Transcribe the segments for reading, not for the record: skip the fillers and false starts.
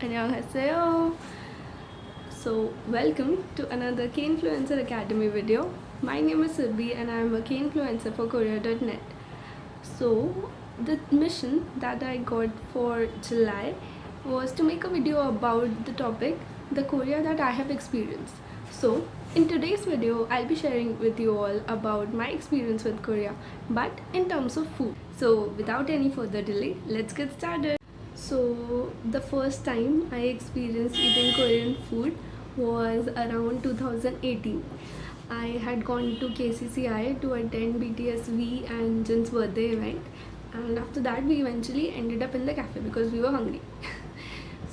Annyeonghaseyo. So welcome to another K-Influencer Academy video. My name is Sirbi and I am a K-Influencer for Korea.net. So the mission that I got for July was to make a video about the topic, the Korea that I have experienced. So in today's video, I'll be sharing with you all about my experience with Korea, but in terms of food. So without any further delay, let's get started. So the first time I experienced eating Korean food was around 2018. I had gone to KCCI to attend BTSV and Jin's birthday event, and after that we eventually ended up in the cafe because we were hungry.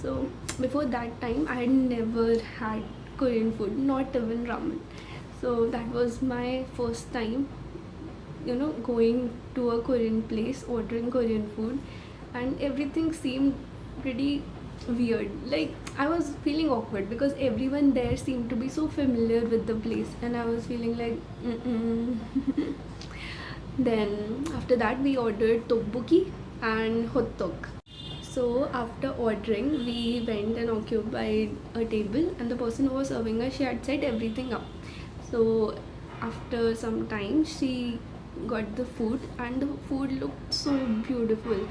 So before that time I had never had Korean food, not even ramen. So that was my first time, going to a Korean place, ordering Korean food, and everything seemed pretty weird. Like, I was feeling awkward because everyone there seemed to be so familiar with the place, and I was feeling like, Then after that, we ordered tteokbokki and hotdog. So after ordering, we went and occupied a table, and the person who was serving us, she had set everything up. So after some time, she got the food, and the food looked so beautiful,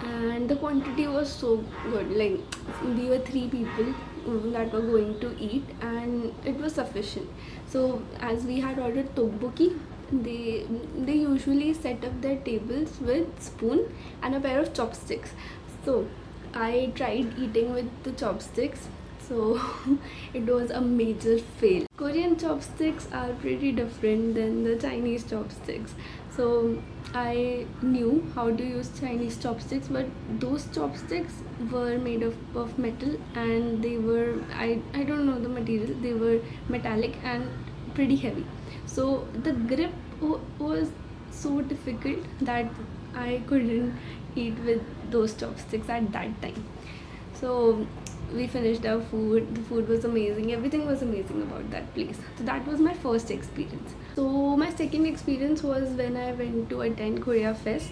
and the quantity was so good. Like, we were three people that were going to eat, and it was sufficient. So as we had ordered tteokbokki, they usually set up their tables with spoon and a pair of chopsticks. So I tried eating with the chopsticks, so it was a major fail. Korean chopsticks are pretty different than the Chinese chopsticks. So I knew how to use Chinese chopsticks, but those chopsticks were made of metal, and they were, I don't know the material, they were metallic and pretty heavy. So the grip was so difficult that I couldn't eat with those chopsticks at that time. So we finished our food. The food was amazing. Everything was amazing about that place. So that was my first experience. So my second experience was when I went to attend Korea Fest,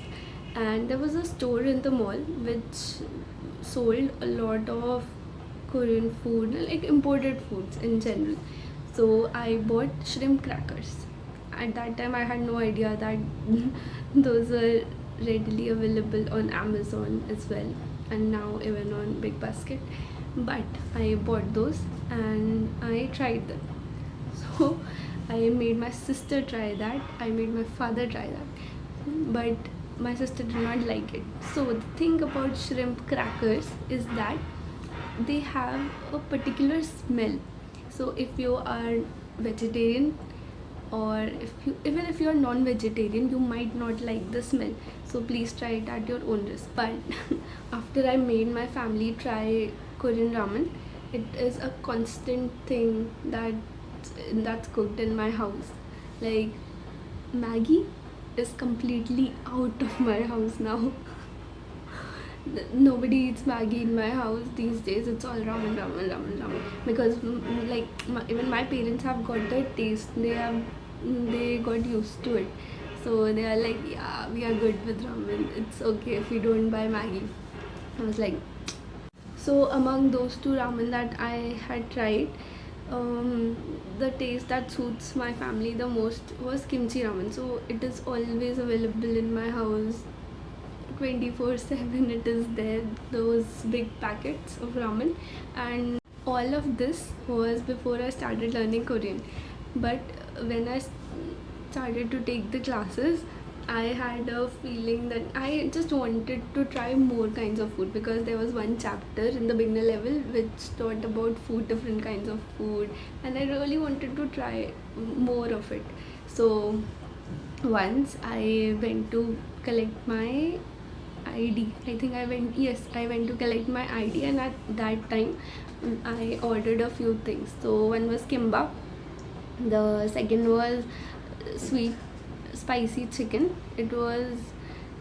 and there was a store in the mall which sold a lot of Korean food, like imported foods in general. So I bought shrimp crackers. At that time, I had no idea that those are readily available on Amazon as well, and now even on Big Basket. But I bought those and I tried them. So I made my sister try that, I made my father try that, but my sister did not like it. So the thing about shrimp crackers is that they have a particular smell. So if you are vegetarian, or even if you are non-vegetarian, you might not like the smell. So please try it at your own risk. But after I made my family try Korean ramen, it is a constant thing that's cooked in my house. Like, Maggie is completely out of my house now. Nobody eats Maggie in my house these days. It's all ramen, because even my parents have got that taste. They got used to it, so they are like, yeah, we are good with ramen, it's okay if we don't buy Maggie. I was like, so among those two ramen that I had tried, the taste that suits my family the most was kimchi ramen. So it is always available in my house 24/7. It is there, those big packets of ramen. And all of this was before I started learning Korean. But when I started to take the classes, I had a feeling that I just wanted to try more kinds of food, because there was one chapter in the beginner level which taught about food, different kinds of food, and I really wanted to try more of it. So once I went to collect my ID. I went to collect my ID, and at that time I ordered a few things. So one was kimbap, the second was sweet spicy chicken, it was,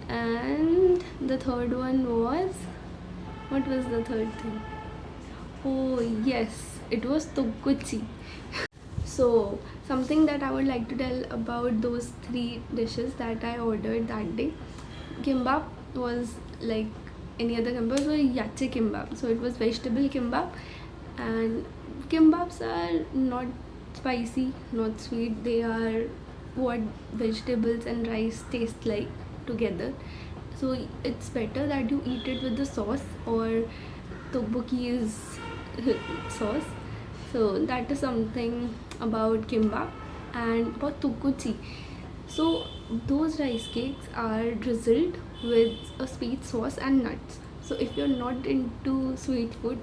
and the third one was, what was the third thing? Oh yes, it was tokuchi. So something that I would like to tell about those three dishes that I ordered that day. Kimbap was like any other kimbap, so yache kimbap. So it was vegetable kimbap, and kimbap's are not spicy, not sweet. They are what vegetables and rice taste like together. So it's better that you eat it with the sauce or tteokbokki's sauce. So that is something about kimbap. And about tteokbokki, so those rice cakes are drizzled with a sweet sauce and nuts. So if you're not into sweet food,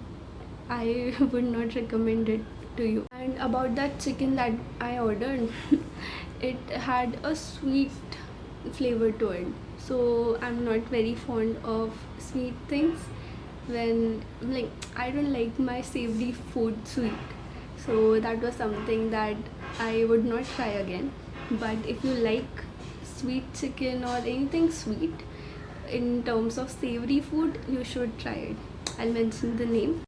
I would not recommend it to you. And about that chicken that I ordered, it had a sweet flavor to it. So I'm not very fond of sweet things. When like I don't like my savory food sweet. So that was something that I would not try again. But if you like sweet chicken or anything sweet in terms of savory food, you should try it. I'll mention the name.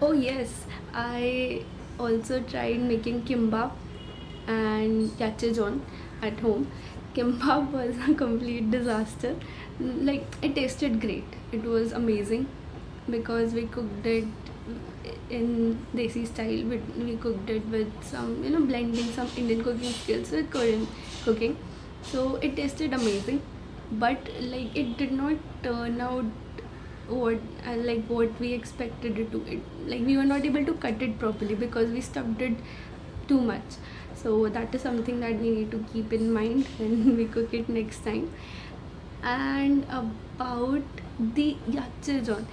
Oh yes, I also tried making kimbap and yachejon at home. Kimbap was a complete disaster. Like it tasted great. It was amazing because we cooked it in desi style. We cooked it with some, blending some Indian cooking skills with Korean cooking. So it tasted amazing, but like it did not turn out what we expected it to. Like we were not able to cut it properly because we stuffed it too much. So that is something that we need to keep in mind when we cook it next time. And about the yachejon,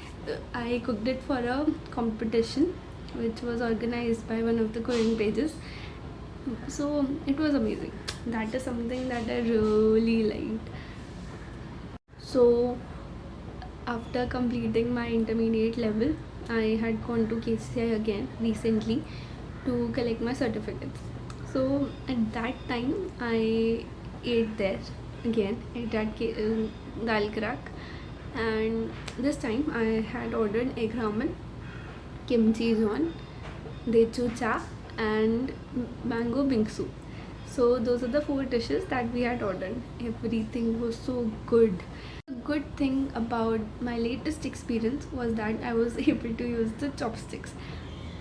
I cooked it for a competition which was organized by one of the Korean pages. So it was amazing. That is something that I really liked. So after completing my intermediate level, I had gone to KCI again recently to collect my certificates. So at that time, I ate there again. Ate at Dal Krak, and this time I had ordered egg ramen, kimchi jjigae, dechu cha, and mango bingsu. So those are the 4 dishes that we had ordered. Everything was so good. The good thing about my latest experience was that I was able to use the chopsticks.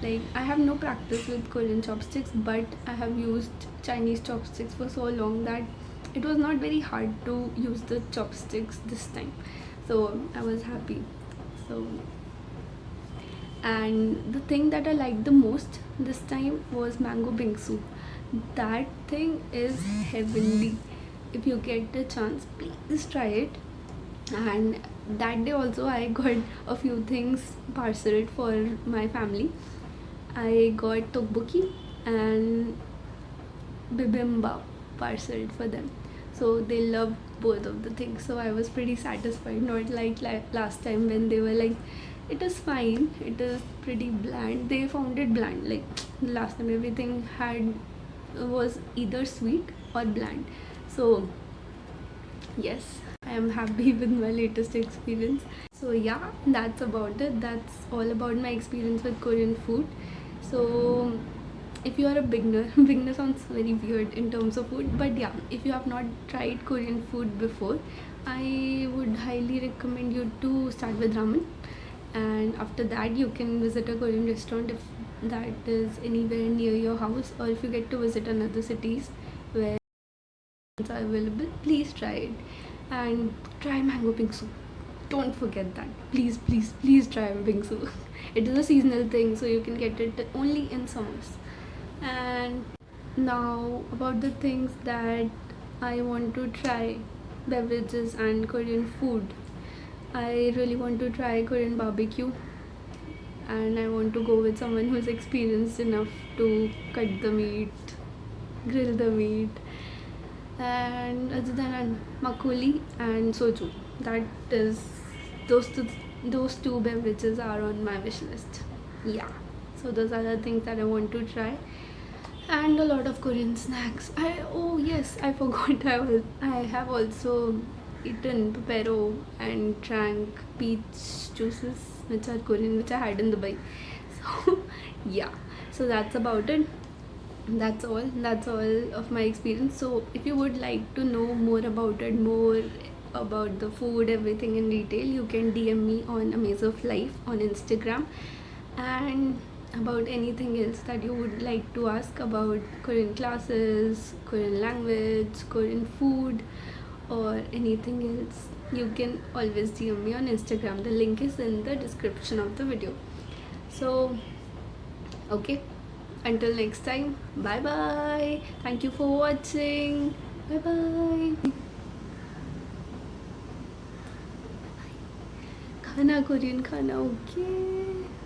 Like I have no practice with Korean chopsticks, but I have used Chinese chopsticks for so long that it was not very hard to use the chopsticks this time. So I was happy. So, and the thing that I liked the most this time was mango bingsu. That thing is heavenly. If you get the chance, please try it. And that day also I got a few things parceled for my family. I got tteokbokki and bibimbap parceled for them. So they loved both of the things. So I was pretty satisfied. Not like last time when they were like, it is fine, it is pretty bland. They found it bland. Like last time everything was either sweet or bland. So yes, I am happy with my latest experience. So yeah, that's about it. That's all about my experience with Korean food. So if you are a beginner, beginner sounds very weird in terms of food, but yeah, if you have not tried Korean food before, I would highly recommend you to start with ramen, and after that you can visit a Korean restaurant if that is anywhere near your house, or if you get to visit another cities where are available, please try it. And try mango bingsu. Don't forget that. Please, please, please try bingsu. It is a seasonal thing, so you can get it only in summers. And now about the things that I want to try, beverages and Korean food. I really want to try Korean barbecue, and I want to go with someone who's experienced enough to cut the meat, grill the meat. And other than that, makgeolli and soju. That is those two beverages are on my wish list. Yeah. So those are the things that I want to try. And a lot of Korean snacks. Oh yes, I forgot. I have also eaten pepero and drank peach juices, which are Korean, which I had in Dubai. So yeah. So that's about it. That's all of my experience. So if you would like to know more about it, more about the food, everything in detail, you can DM me on Amaze of Life on Instagram. And about anything else that you would like to ask about Korean classes, Korean language, Korean food, or anything else, you can always DM me on Instagram. The link is in the description of the video. So okay, until next time, bye bye. Thank you for watching. Bye bye. खाना, Korean खाना, okay.